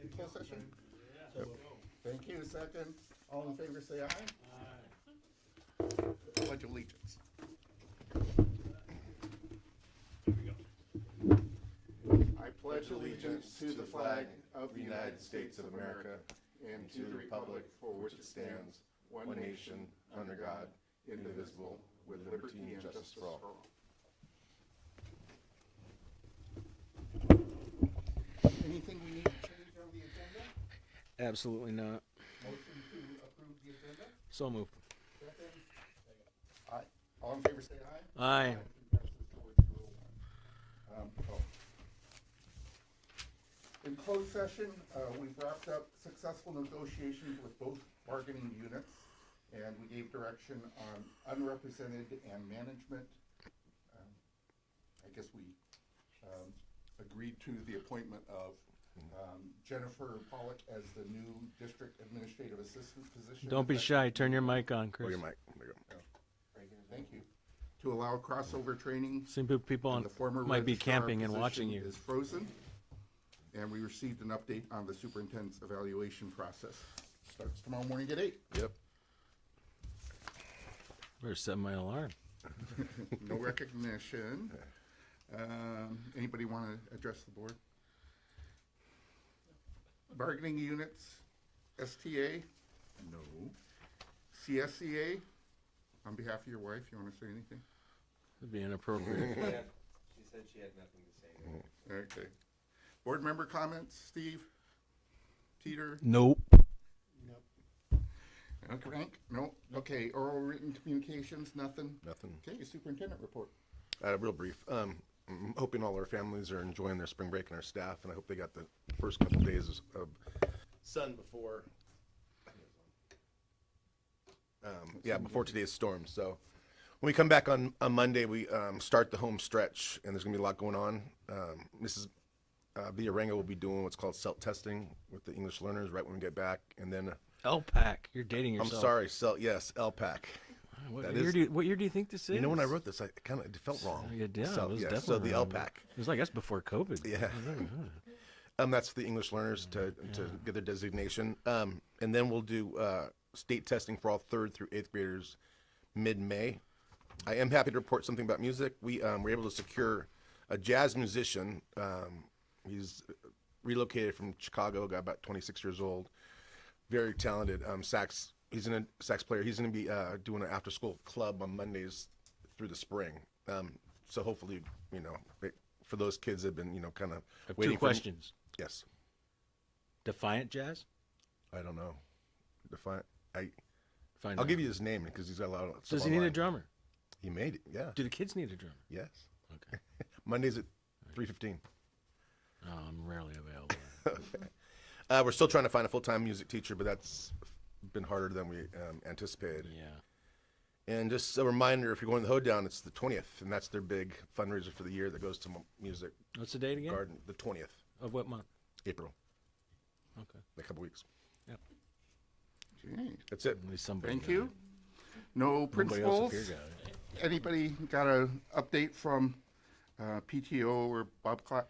in closed session? Yep. Thank you. Second. All in favor say aye. Aye. Pledge allegiance. I pledge allegiance to the flag of the United States of America and to the republic for which it stands, one nation, under God, indivisible, with liberty and justice for all. Anything we need to change on the agenda? Absolutely not. Motion to approve the agenda? So moved. Second? Aye. All in favor say aye. Aye. In closed session, we've wrapped up successful negotiations with both bargaining units, and we gave direction on unrepresented and management. I guess we agreed to the appointment of Jennifer Pollock as the new district administrative assistant position. Don't be shy. Turn your mic on, Chris. Oh, your mic. There you go. Thank you. To allow crossover training. Some people And the former might be registrar camping and watching position you. is frozen, and we received an update on the superintendent's evaluation process. Starts tomorrow morning at 8. Yep. Better set my alarm. No recognition. Anybody want to address the board? Bargaining units, STA? No. CSCA? On behalf of your wife, you want to say anything? It'd be inappropriate. She said she had nothing to say. Okay. Board member comments, Steve? Peter? Nope. Okay, Frank? No? Okay, oral written communications, nothing? Nothing. Okay, superintendent report. Real brief. I'm hoping all our families are enjoying their spring break and our staff, and I hope they got the first couple of days of sun before. Before today's storm. So when we come back on Monday, we start the home stretch, and there's gonna be a lot going on. Mrs. Villarenga will be doing what's called self-testing with the English learners right when we get back, and then LPAC. You're dating yourself. I'm sorry, LPAC. What year do you think this is? You know, when I wrote this, I kind of felt wrong. Yeah, it was definitely so the wrong. LPAC. It was, I guess, before COVID. Yeah. That's for the English learners to get their designation. And then we'll do state testing for all 3rd through 8th graders mid-May. I am happy to report something about music. We were able to secure a jazz musician. He's relocated from Chicago, got about 26 years old, very talented sax. He's a sax player. He's going to be doing an after-school club on Mondays through the spring. So hopefully, for those kids that have been, kind of waiting. 2 questions. Yes. Defiant Jazz? I don't know. Defiant. Find I'll out. give you his name because he's got a lot of stuff Does he need online. a drummer? He made it. Yeah. Do the kids need a drummer? Yes. Okay. Mondays at 3:15. Oh, I'm rarely available. Okay. We're still trying to find a full-time music teacher, but that's been harder than we anticipated. Yeah. And just a reminder, if you're going to the Hoedown, it's the 20th, and that's their big fundraiser for the year that goes to music What's the date again? garden. The 20th, Of what month? April. Okay. In a couple weeks. Yep. Okay. That's it. At least somebody. Thank got you. it. No Nobody else principals? up here got it. Anybody got an update from PTO or Bobcat?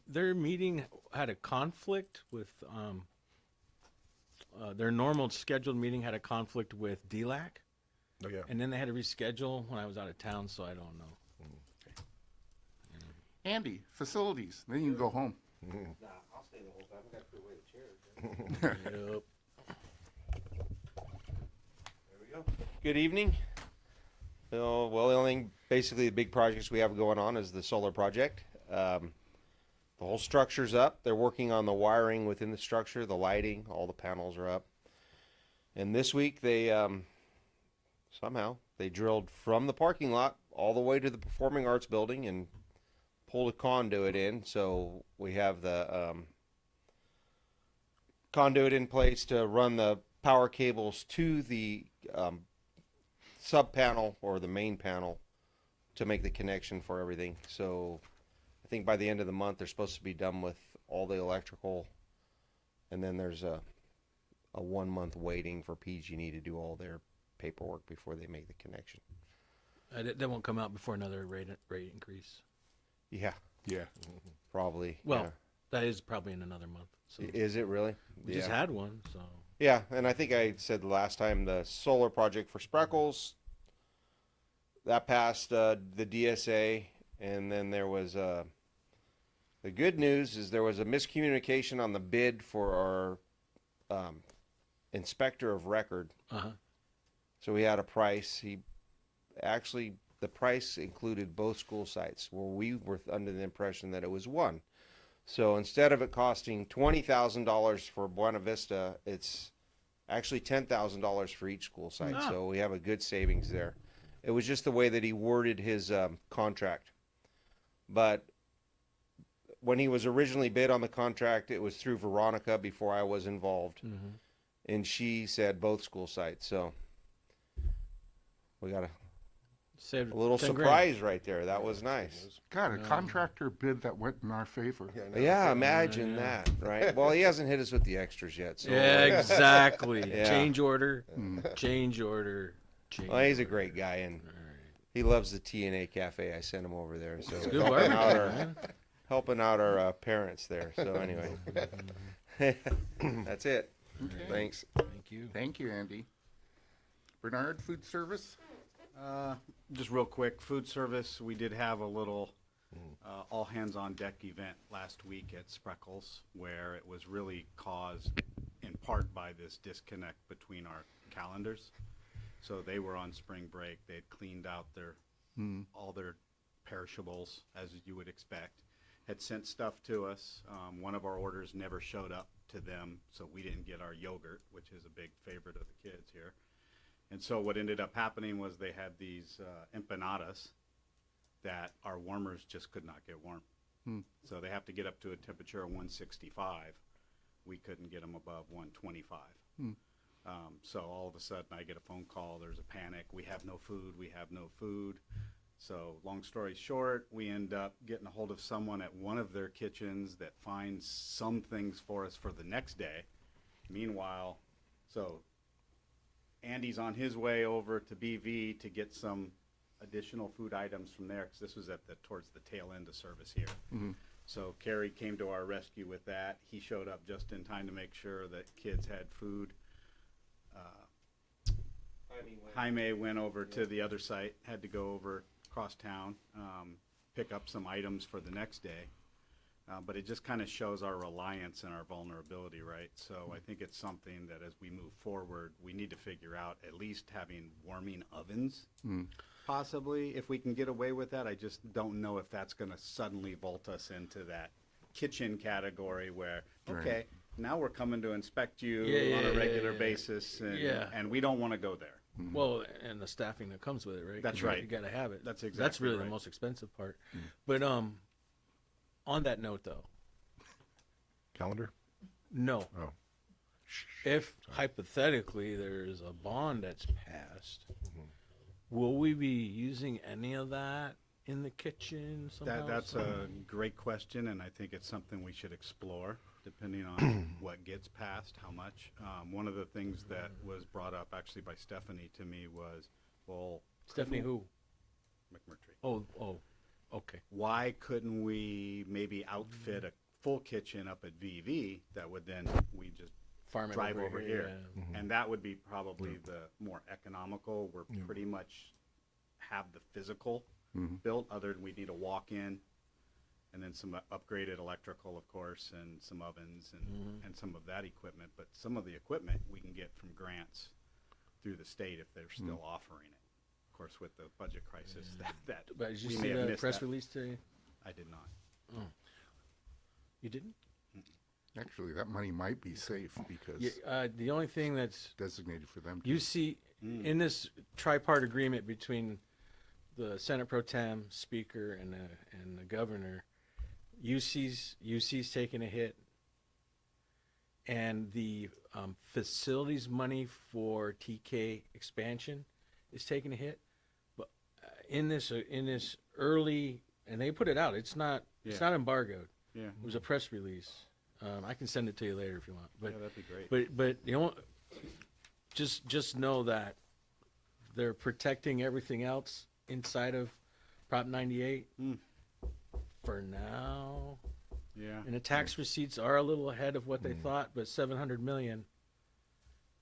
Their meeting had a conflict with their normal scheduled meeting had a conflict with DLAC, Oh, yeah. and then they had to reschedule when I was out of town, so I don't know. Andy, facilities. Then you can go home. Nah, I'll stay the whole time. I got to put away the chairs. Yep. There we go. Good evening. Well, the only thing, basically, the big projects we have going on is the solar project. The whole structure's up. They're working on the wiring within the structure, the lighting, all the panels are up. And this week, they somehow they drilled from the parking lot all the way to the Performing Arts building and pulled a conduit in. So we have the conduit in place to run the power cables to the sub panel or the main panel to make the connection for everything. So I think by the end of the month they're supposed to be done with all the electrical, and then there's a 1 month waiting for PG&E to do all their paperwork before they make the connection. That won't come out before another rate increase. Yeah, Yeah. probably. Well, yeah. That is probably in another month. So Is it really? we just had one. So Yeah, and I think I said the last time the solar project for Spreckels that passed the DSA, and then there was the good news is there was a miscommunication on the bid for our inspector of record. So we had a price. The price included both school sites, where we were under the impression that it was one. So instead of it costing $20,000 for Buena Vista, it's actually $10,000 for each school site. Ah. So we have a good savings there. It was just the way that he worded his contract. But when he was originally bid on the contract, it was through Veronica before I was involved. And she said both school sites. So we got saved a little 10 grand. surprise right there. That was nice. God, a contractor bid that went in our favor. Yeah, imagine that, right? Well, he hasn't hit us with the extras yet. So Yeah, exactly. Yeah. Change order. Change order. Change well, he's a order. great guy, and he loves the TNA Cafe. I sent him over there, so Good barbecue, man. helping out our parents there. So anyway, that's it. Thanks. Thank you. Thank you, Andy. Bernard, food service? Just real quick, food service, we did have a little all hands on deck event last week at Spreckels, where it was really caused in part by this disconnect between our calendars. So they were on spring break. They had cleaned out all their perishables, as you would expect, had sent stuff to us. One of our orders never showed up to them, so we didn't get our yogurt, which is a big favorite of the kids here. And so what ended up happening was they had these empanadas that our warmers just could not get warm. So they have to get up to a temperature of 165. We couldn't get them above 125. So all of a sudden I get a phone call, there's a panic, we have no food, we have no food. So long story short, we end up getting a hold of someone at one of their kitchens that finds some things for us for the next day. Meanwhile, so Andy's on his way over to BV to get some additional food items from there, because this was towards the tail end of service here. So Kerry came to our rescue with that. He showed up just in time to make sure that kids had food. Jaime went over to the other site, had to go over across town, pick up some items for the next day. But it just kind of shows our reliance and our vulnerability, right? So I think it's something that as we move forward, we need to figure out at least having warming ovens, possibly, if we can get away with that. I just don't know if that's going to suddenly vault us into that kitchen category where, okay, now we're coming to inspect you on a regular basis, and we don't want to go there. Well, and the staffing that comes with it, right? That's 'Cause right. You got to have it. That's That's exactly really right. the most expensive part. But on that note, though, Calendar? no. Oh. If hypothetically there's a bond that's passed, will we be using any of that in the kitchen somehow? That's a great question, and I think it's something we should explore, depending on what gets passed, how much. One of the things that was brought up actually by Stephanie to me was, well, Stephanie who? McMurtry. Oh, okay. Why couldn't we maybe outfit a full kitchen up at VV that would then we just Farm it drive over here? yeah. And that would be probably the more economical. We're pretty much have the physical built, other than we need a walk-in, and then some upgraded electrical, of course, and some ovens and some of that equipment. But some of the equipment we can get from grants through the state if they're still offering it. Of course, with the budget crisis, that But did you we see may have the missed press that. release today? I did not. You didn't? Actually, that money might be safe because Yeah, the only thing that's designated for them. you see in this tripart agreement between the Senate Pro Tem, Speaker, and the Governor, UC's taking a hit, and the facilities money for TK expansion is taking a hit. But in this early, and they put it out. It's not embargoed. Yeah. It was a press release. I can send it to you later if you want. But Yeah, that'd be great. but you know, just know that they're protecting everything else inside of Prop 98 for now. Yeah. And the tax receipts are a little ahead of what they thought, but 700 million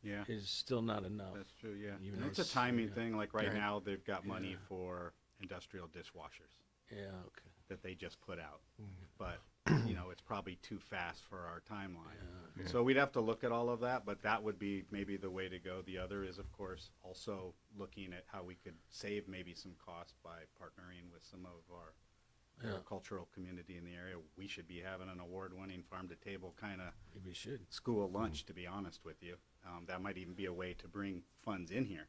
Yeah. is still not enough. That's true, yeah. Even And though it's a it's- timing yeah. thing, like right Right. now, they've got money Yeah. for industrial dishwashers Yeah, okay. that they just put out. Mm-hmm. But, you know, it's probably too fast for our timeline. Yeah. So we'd have to look at all of that, but that would be maybe the way to go. The other is, of course, also looking at how we could save maybe some costs by partnering with some of our Yeah. agricultural community in the area. We should be having an award-winning farm-to-table kind of Maybe we should. school lunch, to be honest with you. That might even be a way to bring funds in here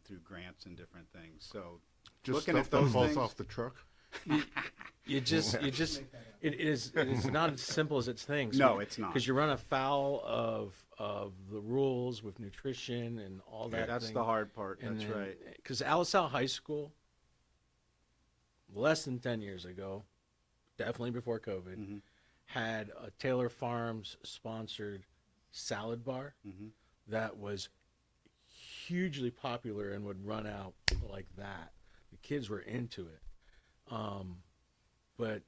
through grants and different things. So Just looking stuff at that those falls things, off the truck. It is not as simple as it's things. No, it's not. Because you run afoul of the rules with nutrition and all that. that's thing. the hard part. That's And right. Because Alisal High School, less than 10 years ago, definitely before COVID, Mm-hmm. had a Taylor Farms sponsored salad bar Mm-hmm. that was hugely popular and would run out like that. The kids were into it. But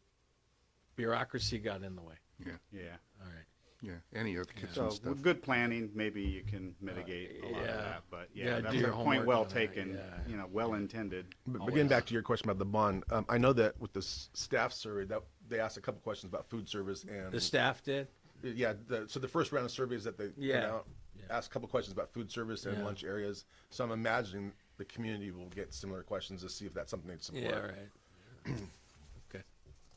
bureaucracy got in the way. Yeah, Yeah. All right. yeah. Any of the kitchen So stuff. with good planning, maybe you can mitigate a lot of yeah. that. But Yeah, yeah, do that's your a point homework well on that, taken. yeah. You know, well intended. But getting back to your question about the bond, I know that with the staff survey, that they asked a couple questions about food service and The staff did? yeah. So the first round of surveys that they Yeah. put out asked a couple questions about food service and Yeah. lunch areas. So I'm imagining the community will get similar questions to see if that's something they'd support. Yeah, right. Okay.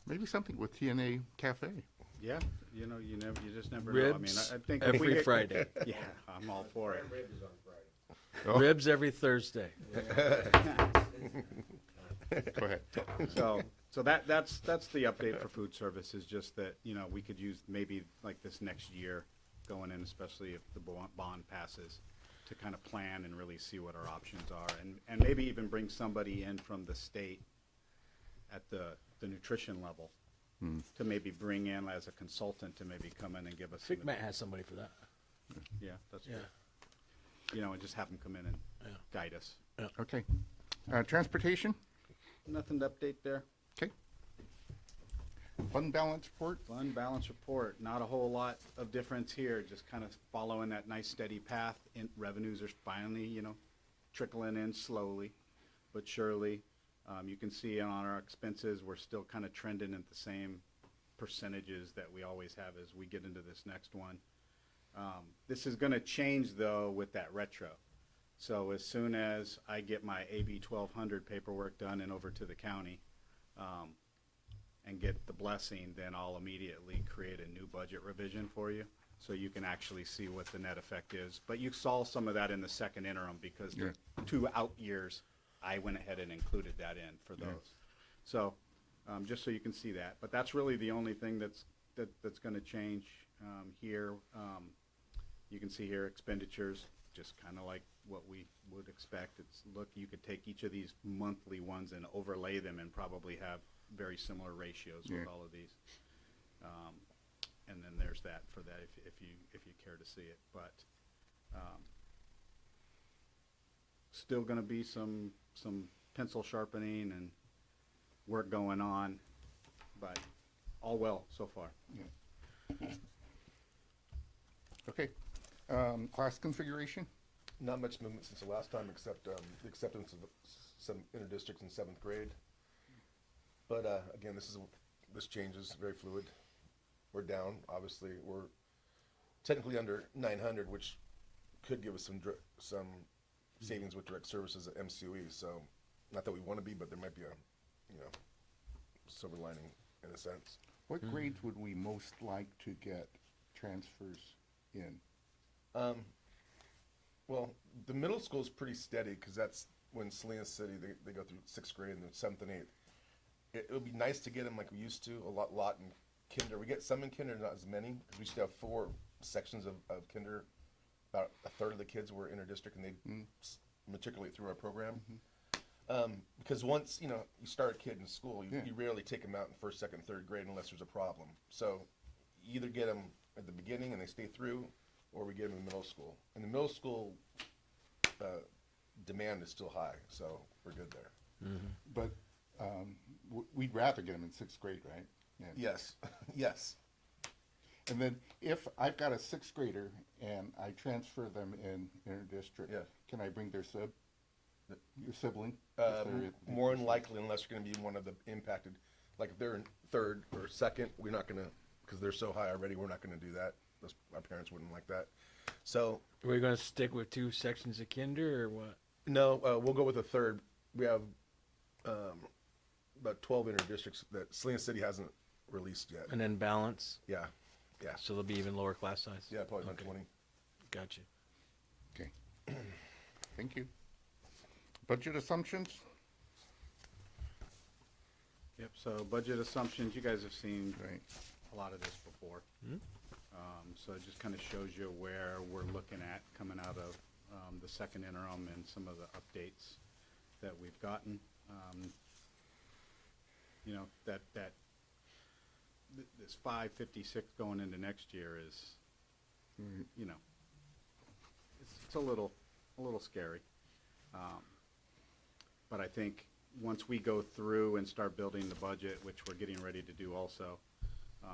Maybe something with TNA Cafe. Yeah, you know, you just never know. I mean, Ribs I think if we every get- Friday. Yeah, I'm all for it. Ribs every Thursday. Go ahead. So that's the update for food service, is just that, you know, we could use maybe like this next year going in, especially if the bond passes, to kind of plan and really see what our options are, and maybe even bring somebody in from the state at the nutrition level to maybe bring in as a consultant to maybe come in and give us. I think Matt has somebody for that. Yeah, that's Yeah. good. You know, and just have them come in and Yeah. guide us. Okay. Transportation. Nothing to update there. Okay. Fund balance report. Fund balance report, not a whole lot of difference here, just kind of following that nice steady path. Revenues are finally, you know, trickling in slowly but surely. You can see on our expenses, we're still kind of trending at the same percentages that we always have as we get into this next one. This is going to change though with that retro. So as soon as I get my AB 1200 paperwork done and over to the county, and get the blessing, then I'll immediately create a new budget revision for you, so you can actually see what the net effect is. But you saw some of that in the second interim, because the 2 out years, I went ahead and included that in for those. So, just so you can see that. But that's really the only thing that's gonna change, here. You can see here expenditures, just kinda like what we would expect. It's, look, you could take each of these monthly ones and overlay them and probably have very similar ratios with all of these. And then there's that for that if you care to see it. But still going to be some pencil sharpening and work going on, but all well so far. Okay. Class configuration. Not much movement since the last time, except the acceptance of some interdistricts in 7th grade. But again, this changes, very fluid. We're down, obviously. We're technically under 900, which could give us some savings with direct services at MCOE. So, not that we want to be, but there might be a silver lining in a sense. What grades would we most like to get transfers in? Well, the middle school is pretty steady because that's when Salinas City, they go through 6th grade and then 7th and 8th. It would be nice to get them like we used to, a lot in kinder. We get some in kinder, not as many. We used to have 4 sections of kinder. About a third of the kids were interdistrict, and they matriculate through our program. Because once, you start a kid in school, you rarely take them out in 1st, 2nd, 3rd grade unless there's a problem. So you either get them at the beginning and they stay through, or we get them in middle school. And the middle school demand is still high, so we're good there. But we'd rather get them in 6th grade, right? Yes, yes. And then if I've got a sixth grader and I transfer them in interdistrict, Yeah. can I bring their your sibling? More than likely, unless you're going to be one of the impacted, like if they're in third or second, we're not going to, because they're so high already, we're not going to do that. Our parents wouldn't like that. So, Are we going to stick with 2 sections of kinder or what? no, we'll go with a third. We have about 12 interdistricts that Salina City hasn't released yet. And then balance, Yeah, yeah, so they'll be even lower class size. yeah, probably about Okay. 20. Gotcha. Okay. Thank you. Budget assumptions? Yep, so budget assumptions, you guys have seen Right. a lot of this before. So it just kind of shows you where we're looking at coming out of the second interim and some of the updates that we've gotten. You know, this 556 going into next year is, you know, it's a little scary. But I think once we go through and start building the budget, which we're getting ready to do also,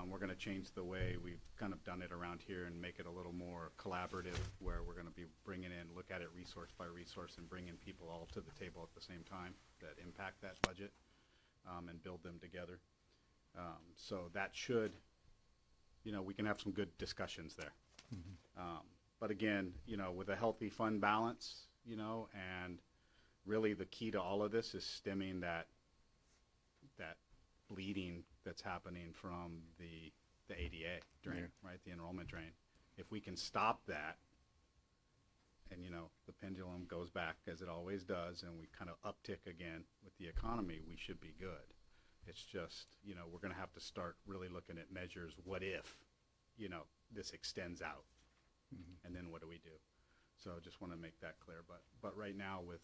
we're going to change the way we've kind of done it around here and make it a little more collaborative, where we're going to be bringing in, look at it resource by resource and bringing people all to the table at the same time that impact that budget, and build them together. So that should, you know, we can have some good discussions there. But again, you know, with a healthy fund balance, you know, and really the key to all of this is stemming that bleeding that's happening from the ADA drain, right? The enrollment drain. If we can stop that, and you know, the pendulum goes back as it always does, and we kind of uptick again with the economy, we should be good. It's just, you know, we're going to have to start really looking at measures. What if, you know, this extends out, and then what do we do? So just want to make that clear. But right now, with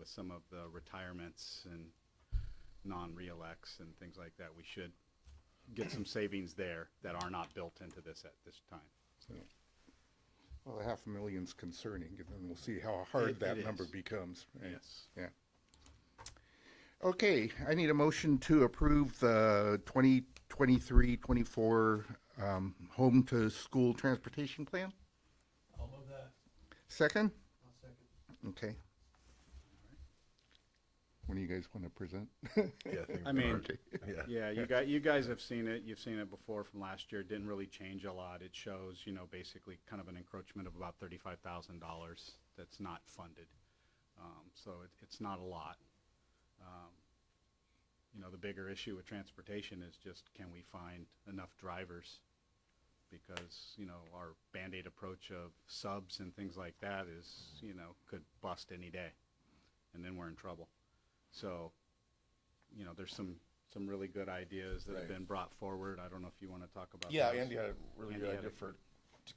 some of the retirements and non-reelects and things like that, we should get some savings there that are not built into this at this time. So. Well, the 500,000's concerning, and then we'll see how hard It that number is. becomes. Right? Yes. Yeah. Okay, I need a motion to approve the 2023-24 home to school transportation plan. I'll move that. Second? I'll second. Okay. When do you guys want to present? Yeah, I mean, Okay. yeah. Yeah, you guys have seen it. You've seen it before from last year. It didn't really change a lot. It shows, you know, basically kind of an encroachment of about $35,000 that's not funded. So it's not a lot. You know, the bigger issue with transportation is just, can we find enough drivers? Because, you know, our Band-Aid approach of subs and things like that is, you know, could bust any day, and then we're in trouble. So, you know, there's some really good ideas that have Right. been brought forward. I don't know if you want to talk about Yeah, those. Andy had a really Andy good had idea to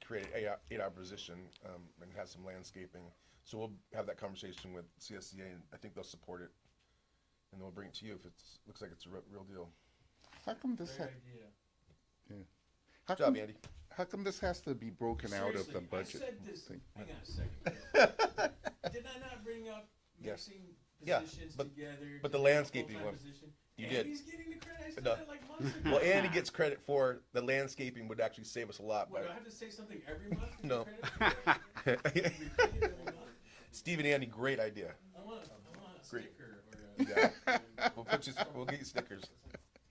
create an 8-hour position and have some landscaping. So we'll have that conversation with CSCA, and I think they'll support it. And then we'll bring it to you if it looks like it's a real deal. How come this? Great idea. How Good job, come, Andy. how come this has to be broken out of the Seriously, budget? I said this, thing? hang on a second. Did I not bring up Yes. mixing Yeah, positions but- together? but to the make a landscaping full-time one, position? you did. Andy's getting the credit. I said No. that like months ago. Well, Andy gets credit for the landscaping would actually save us a lot. What, do I But have to say something every month? to get No. credit for it? Repeat it every month? Steve and Andy, great idea. I want a Great. sticker or Yeah. We'll get you stickers.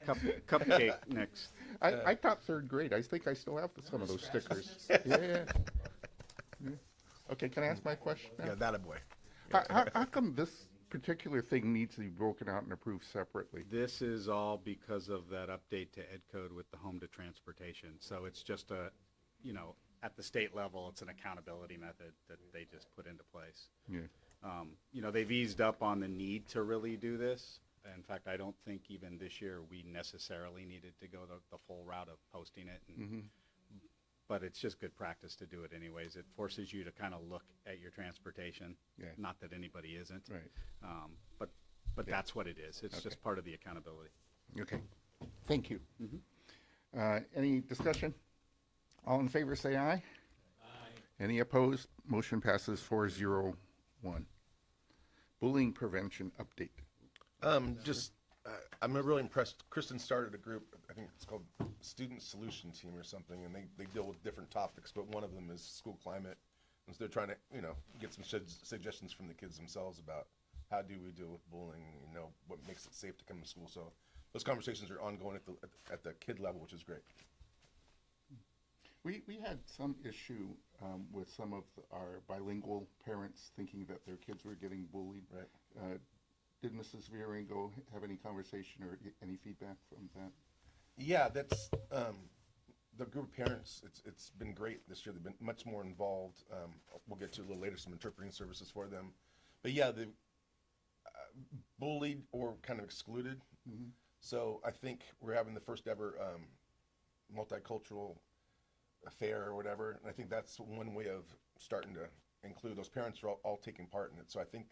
Cupcake next. I taught third grade. I think I still have some of those stickers. Yeah. Okay, can I ask my question now? Yeah, that a boy. How come this particular thing needs to be broken out and approved separately? This is all because of that update to Ed Code with the home to transportation. So it's just you know, at the state level, it's an accountability method that they just put into place. Yeah. You know, they've eased up on the need to really do this. In fact, I don't think even this year we necessarily needed to go the full route of posting it. But it's just good practice to do it anyways. It forces you to kind of look at your transportation. Yeah. Not that anybody isn't. Right. But that's what it is. It's just part of the accountability. Okay. Thank you. Any discussion? All in favor, say aye. Aye. Any opposed? Motion passes 4-0-1. Bullying prevention update. Just I'm really impressed. Kristen started a group, I think it's called Student Solution Team or something, and they deal with different topics, but one of them is school climate. And so they're trying to, get some suggestions from the kids themselves about how do we deal with bullying, what makes it safe to come to school. So those conversations are ongoing at the kid level, which is great. We had some issue with some of our bilingual parents thinking that their kids were getting bullied. Right. Did Mrs. Vierengo have any conversation or any feedback from that? Yeah, that's the group of parents. It's been great this year. They've been much more involved. We'll get to a little later some interpreting services for them. But yeah, the bullied or kind of excluded. Mm-hmm. So I think we're having the first ever multicultural affair or whatever, and I think that's one way of starting to include. Those parents are all taking part in it. So I think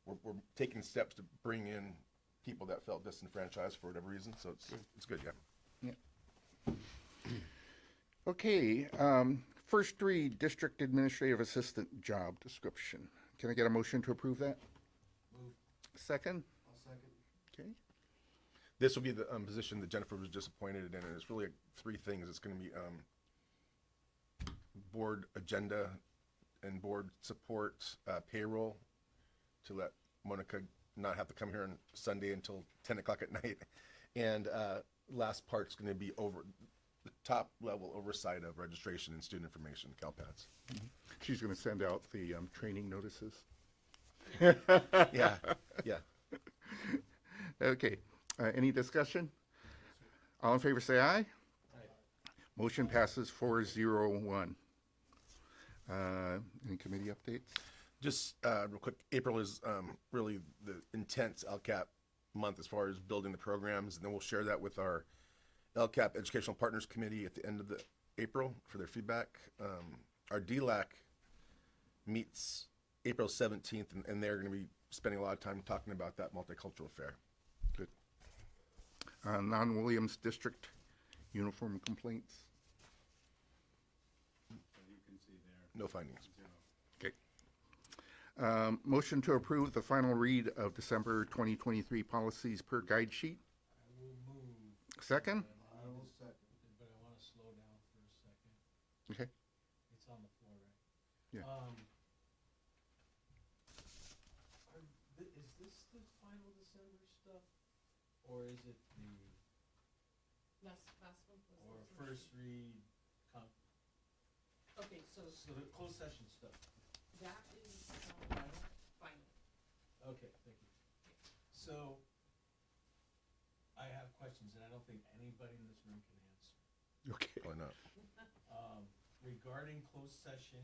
we're taking steps to bring in people that felt disenfranchised for whatever reason. So it's good, yeah. Yeah. Okay, first read, District Administrative Assistant job description. Can I get a motion to approve that? Move. Second? I'll second. Okay. This will be the position that Jennifer was just appointed in, and it's really three things. It's going to be board agenda and board support, payroll, to let Monica not have to come here on Sunday until 10 o'clock at night. And last part's going to be over the top level oversight of registration and student information, CalPADS. She's going to send out the training notices. Yeah, yeah. Okay, any discussion? All in favor say aye. Motion passes 4-0-1. Any committee updates? Just real quick, April is really the intense LCAP month as far as building the programs, and then we'll share that with our LCAP Educational Partners Committee at the end of April for their feedback. Our DLAC meets April 17th, and they're going to be spending a lot of time talking about that multicultural fair. Good. Non-Williams District uniform complaints? You can see there, No findings. 0. Okay. Motion to approve the final read of December 2023 policies per guide sheet. I will move. Second? I will second. But I want to slow down for a second. Okay. It's on the floor, right? Yeah. Is this the final December stuff? Or is it the, Last one was. or the first read, Okay, so so the closed session stuff? that is, final. Okay, thank you. So, I have questions and I don't think anybody in this room can answer. Okay. Why not? Regarding closed session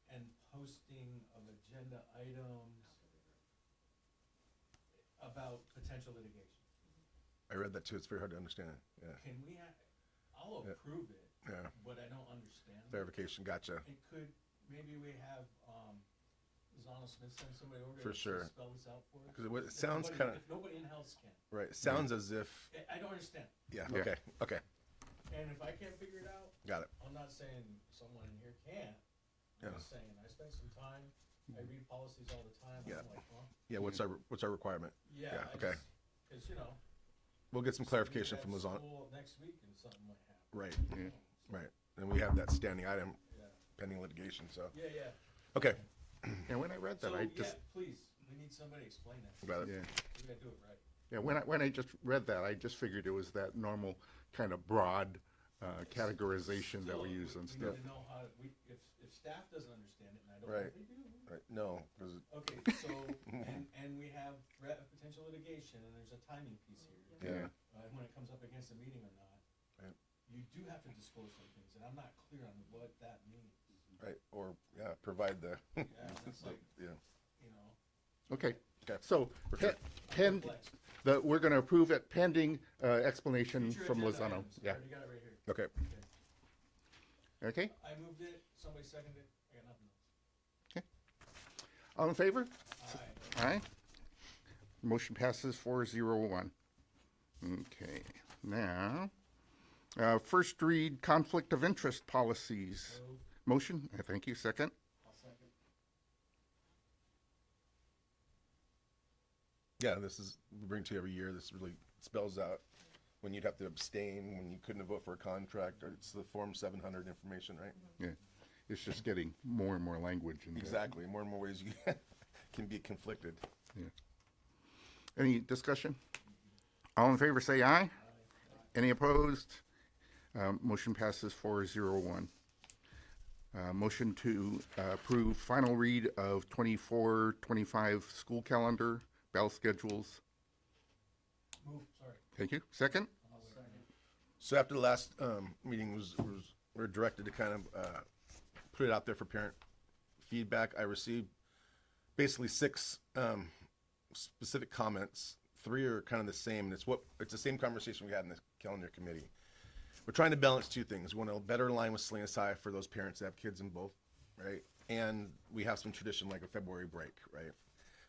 and posting of agenda items about potential litigation. I read that too. It's very hard to understand. Yeah. Can we I'll Yeah. approve it, Yeah. but I don't understand. Verification. Gotcha. It could, maybe we have, Lizana Smith send somebody over For to sure. spell this out for us? 'Cause it If sounds nobody- kinda- If nobody in-house can. Right. It sounds as if. I don't understand. Yeah. Yeah. Okay. Okay. And if I can't figure it out, Got it. I'm not saying someone in here can't. I'm Yeah. just saying, I spend some time, I read policies all the time, Yeah. I'm like, huh? Yeah. What's our requirement? Yeah, I okay. just, cause you know. We'll get some clarification from we have Lizana. school next week and something might happen. Right. Yeah. Right. And we have that standing item Yeah, pending litigation. So. yeah. Okay. And when I read that, So, I just, please, we need somebody to explain that. Got it. yeah. We gotta do it right. Yeah, when I just read that, I just figured it was that normal kind of broad categorization that we Still, use and We stuff. need to know how, if staff doesn't understand it, and I don't know Right. if they do. Right. No. 'Cause Okay, so, and we have threat of potential litigation, and there's a timing piece here. yeah. When it comes up against a meeting or not. Right. You do have to disclose some things, and I'm not clear on what that means. Right. Or yeah. Provide the. Yeah, that's like, Yeah. you know, Okay, Okay. so sure. complex. we're going to approve it pending explanation Future from agenda Lozano. items. I Yeah, already got it right here. Okay. Okay. okay, I moved it, somebody seconded it, I got nothing else. all in favor? Aye. Aye. Motion passes 4-0-1. Okay, now, first read conflict of interest policies. Moved. Motion, thank you, second. I'll second. Yeah, this is, we bring to you every year. This really spells out when you'd have to abstain, when you couldn't vote for a contract, or it's the Form 700 information, right? Yeah, it's just getting more and more language in there. Exactly. More and more ways you can be conflicted. Yeah. Any discussion? All in favor say aye. Any opposed? Motion passes 4-0-1. Motion to approve final read of 24-25 school calendar, bell schedules. Move, sorry. Thank you. Second? So after the last meeting we were directed to kind of put it out there for parent feedback. I received basically 6 specific comments. 3 are kind of the same, and it's the same conversation we had in the calendar committee. We're trying to balance 2 things. We want to better align with Salinas High for those parents that have kids in both, right? And we have some tradition like a February break, right?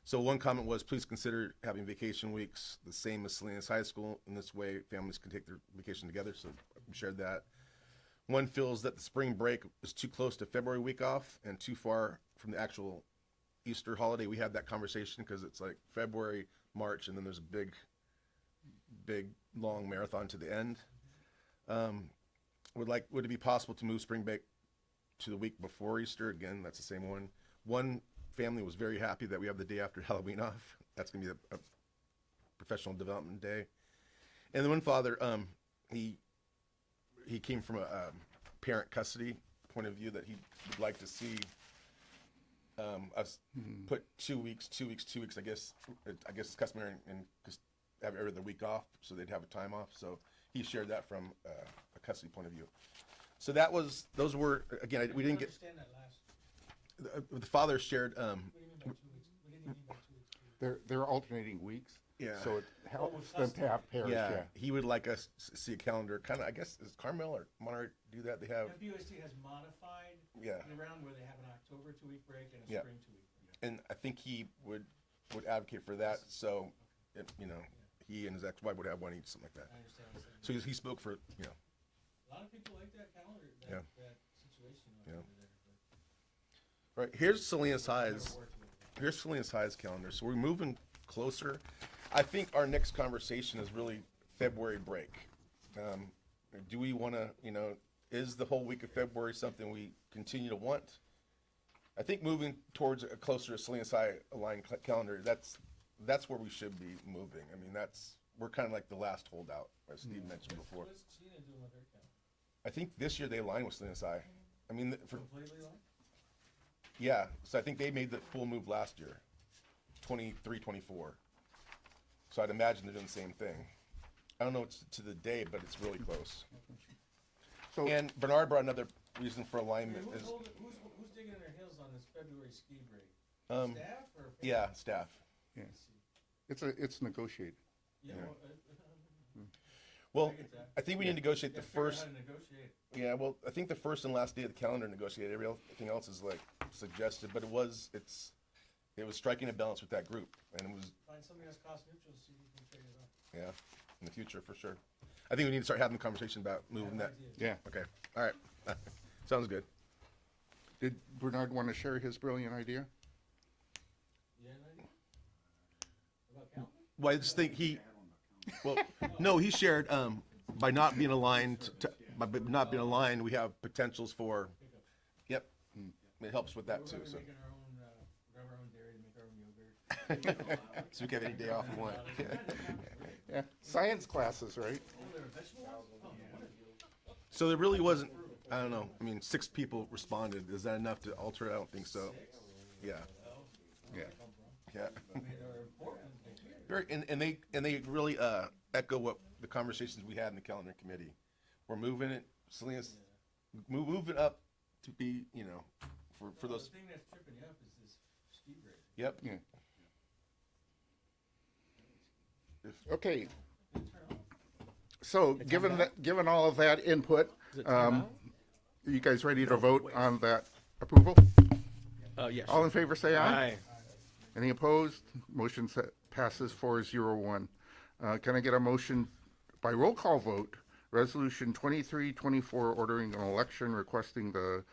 So one comment was, please consider having vacation weeks the same as Salinas High School. In this way, families can take their vacation together. So we shared that. One feels that the spring break is too close to February week off and too far from the actual Easter holiday. We had that conversation because it's like February, March, and then there's a big, long marathon to the end. Would it be possible to move spring break to the week before Easter? Again, that's the same one. One family was very happy that we have the day after Halloween off. That's going to be a professional development day. And the one father, he came from a parent custody point of view that he would like to see us put 2 weeks. I guess it's customary and just have every other week off, so they'd have a time off. So he shared that from a custody point of view. So those were again, we didn't get. Understand that last. The father shared. What do you mean by 2 weeks? What did he mean by 2 weeks? They're alternating weeks. Yeah. So it helps them to have pairs, yeah. He would like us to see a calendar. Kind of, I guess, does Carmel or Monterey do that? They have. FUSD has modified Yeah. the round where they have an October 2-week break and a Yeah. spring 2-week break. And I think he would advocate for that. So, he and his ex-wife would have one each, something like that. I understand what you're saying. So he spoke for, A lot of people like that calendar, Yeah. that situation Yeah. over there. but right. Here's Salinas High's. it'll work with it. Here's Salinas High's calendar. So we're moving closer. I think our next conversation is really February break. Do we want to, is the whole week of February something we continue to want? I think moving towards a closer to Salinas High aligned calendar, that's where we should be moving. I mean, we're kind of like the last holdout, as Steve mentioned before. What's Cena doing with her calendar? I think this year they align with Salinas High. I mean, Completely like? yeah, so I think they made the full move last year, 23, 24. So I'd imagine they're doing the same thing. I don't know it's to the day, but it's really close. So, And Bernard brought another reason for I mean, alignment who's, is, who's digging in their heels on this February ski break? Staff or? yeah, staff. it's negotiated. Yeah, Yeah. Well, I get that. I think we need to negotiate Yeah, the figure out first, how to negotiate. yeah, well, I think the first and last day of the calendar negotiated. Everything else is like suggested, but it was striking a balance with that group, and it was, Find something that's cost neutral, see if you can figure it out. yeah, in the future for sure. I think we need to start having a conversation about moving that. Idea. Yeah. Okay, all right, sounds good. Did Bernard want to share his brilliant idea? You have an idea? About calendar? Well, I just think no, he shared, by not being aligned, we have potentials for, yep, it helps with that We're too, gonna be so. making our own, grab our own dairy to make our own yogurt. So we can have any day off we want. Yeah, science classes, right? Oh, there are vegetables? Oh, no wonder. So there really wasn't, I don't know, I mean, 6 people responded. Is that enough to alter it? I don't think so. Yeah, Yeah. yeah. I mean, they're important. Very, and they really echo what the conversations we had in the calendar committee. We're moving it, Salinas, moving up to be, for those, The thing that's tripping you up is this ski break. yep. Yeah. Okay. So, given all of that input, you guys ready to vote on that approval? Yes. All in favor, say aye. Aye. Any opposed? Motion passes 4-0-1. Can I get a motion by roll call vote, Resolution 2324, ordering an election, requesting the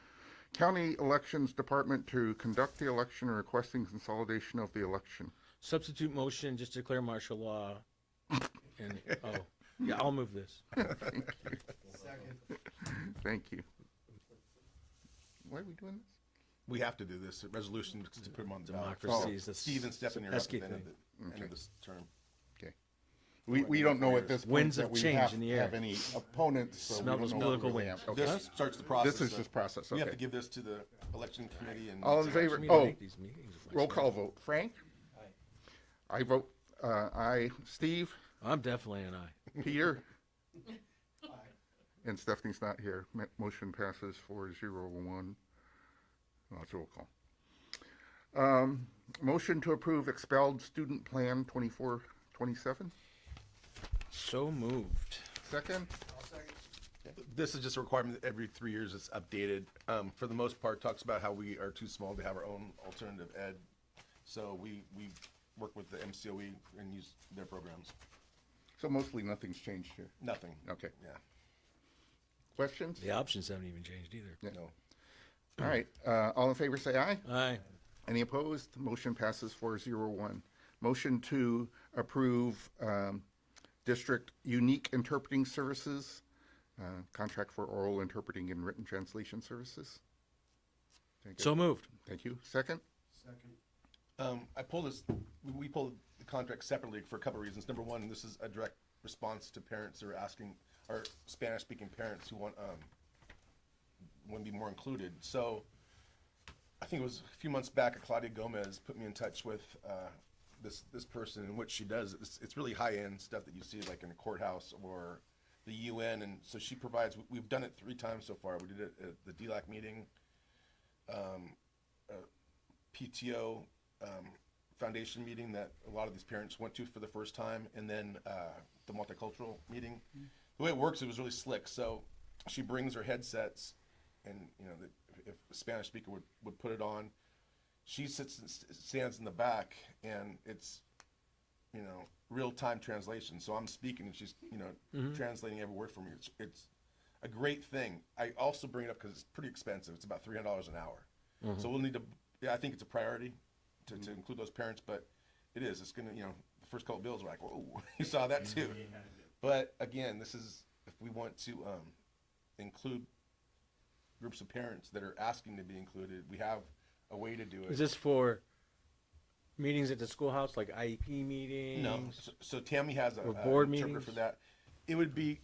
County Elections Department to conduct the election and requesting consolidation of the election? substitute motion, just declare martial law. And, yeah, I'll move this. Thank you. Why are we doing this? We have to do this resolution to put them on the ballot. Democracy is the Steve and Stephanie are up at pesky the end of thing. end of this term. Okay. We don't know at this point Winds that of we change in the air. have any opponents, so we Smell don't those know where political we winds. stand. Okay. This starts the process. This is of- just process, We have to okay. give this to the election committee and. All in favor, For me to oh, make these meetings with roll myself. call vote. Frank? I vote, aye. Steve? I'm definitely an aye. Peter? And Stephanie's not here. Motion passes 4-0-1. That's roll call. Motion to approve expelled student plan 24-27. So moved. Second? This is just a requirement that every 3 years it's updated. For the most part, talks about how we are too small to have our own alternative ed. So we work with the MCOE and use their programs. So mostly nothing's changed here. Nothing. Okay. Yeah. Questions? The options haven't even changed either. Yeah. No. All right. All in favor say aye. Aye. Any opposed? Motion passes 4-0-1. Motion to approve district unique interpreting services, contract for oral interpreting and written translation services. Can I get- So moved. Thank you. Second? I pulled this, we pulled the contract separately for a couple of reasons. Number one, this is a direct response to parents who are asking, or Spanish-speaking parents who want to be more included. So I think it was a few months back, Claudia Gomez put me in touch with this person, and what she does, it's really high-end stuff that you see like in a courthouse or the UN, and so she provides, we've done it 3 times so far. We did it at the DLAC meeting, PTO foundation meeting that a lot of these parents went to for the first time, and then the multicultural meeting. The way it works, it was really slick. So she brings her headsets, and if a Spanish speaker would put it on, she stands in the back, and it's real-time translation. So I'm speaking, and she's translating every word for me. It's a great thing. I also bring it up because it's pretty expensive. It's about $300 an hour. So we'll need to. Yeah, I think it's a priority to include those parents, but it is. It's gonna, the first couple bills are like, whoa, you saw that too. But again, this is if we want to include groups of parents that are asking to be included, we have a way to do it. Is this for meetings at the schoolhouse, like IEP meetings? No. So Tammy has a Or board interpreter meetings? for that. It would be.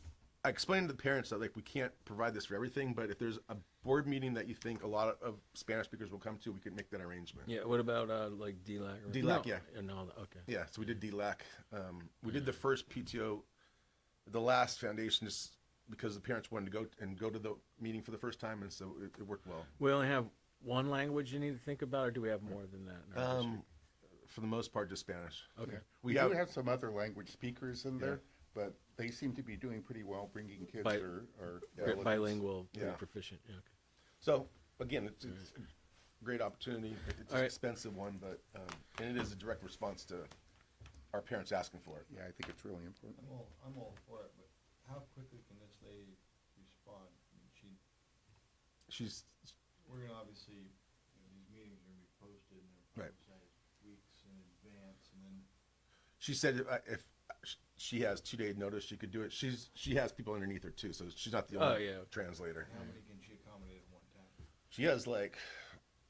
I explained to the parents that we can't provide this for everything, but if there's a board meeting that you think a lot of Spanish speakers will come to, we could make that arrangement. Yeah. What about like DLAC? Or, DLAC, no. yeah. No. Okay. Yeah, so we did DLAC. We did the first PTO, the last foundation, just because the parents wanted to go to the meeting for the first time, and so it worked well. We only have one language you need to think about, or do we have more than that? In our district? For the most part, just Spanish. Okay. We do have some other language speakers in there, but they seem to be doing pretty well bringing kids Bi- or Great bilingual, very Yeah. proficient. Yeah, okay. So again, it's a great opportunity. It's All an right. expensive one, but and it is a direct response to our parents asking for it. Yeah, I think it's really important. I'm all for it, but how quickly can this lady respond? I mean, She's we're gonna obviously, these meetings are gonna be posted and they're Right. publicized weeks in advance, and then She said if she has 2-day notice, she could do it. She has people underneath her too, so she's not the only yeah. translator. how many can she accommodate at one time? She has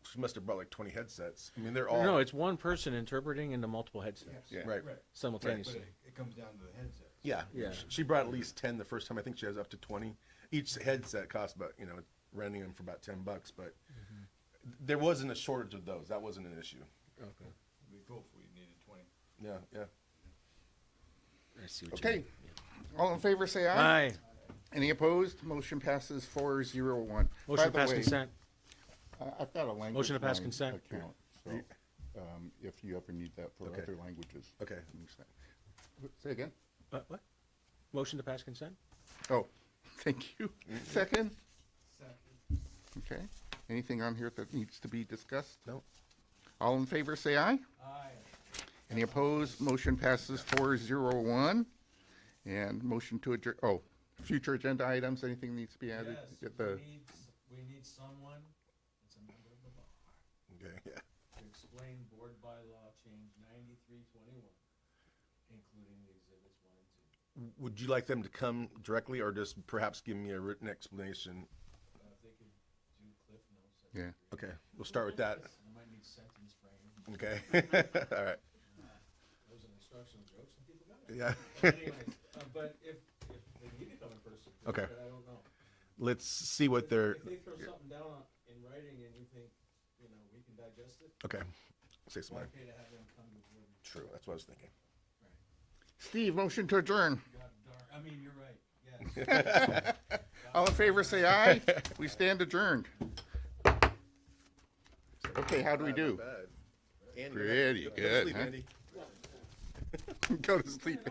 she must have brought 20 headsets. I mean, they're all No, it's one person interpreting into multiple headsets Yeah. right. But simultaneously. it comes down to the headsets. Yeah, Yeah. She brought at least 10 the first time. I think she has up to 20. Each headset costs about renting them for about $10, but there wasn't a shortage of those. That wasn't an issue. Okay. It'd be cool if we needed 20. Yeah. I see what Okay. you mean. All in favor say aye. Aye. Any opposed? Motion passes 4-0-1. By Motion to the pass way, consent. I've got a language Motion to pass line consent. account, so if you ever need that for Okay. other languages. Okay. Say again? What? Motion to pass consent? Oh, thank you. Second? Okay. Anything on here that needs to be discussed? No. All in favor say aye. Aye. Any opposed? Motion passes 4-0-1. And motion to adjourn, future agenda items, anything needs to be added? Get the- We need someone that's a member of the bar Okay. Yeah. to explain board bylaw change 9321, including the exhibits 1 and 2. Would you like them to come directly, or just perhaps give me a written explanation? If they could do cliff notes. Yeah. Okay, we'll start with that. I might need sentence frame. Okay, all right. Those are instructional jokes and people got it. Yeah. But anyways, but if they need to come in person, Okay. but I don't know. Let's see what they're. If they throw something down in writing and you think, we can digest it, Okay, say it's something. okay to have them come to the board. True, that's what I was thinking. Steve, motion to adjourn. God darn, I mean, you're right, yes. All in favor, say aye. We stand adjourned. Okay, how do we do? Andy, Pretty go to good, sleep, huh? Andy. Go to sleep.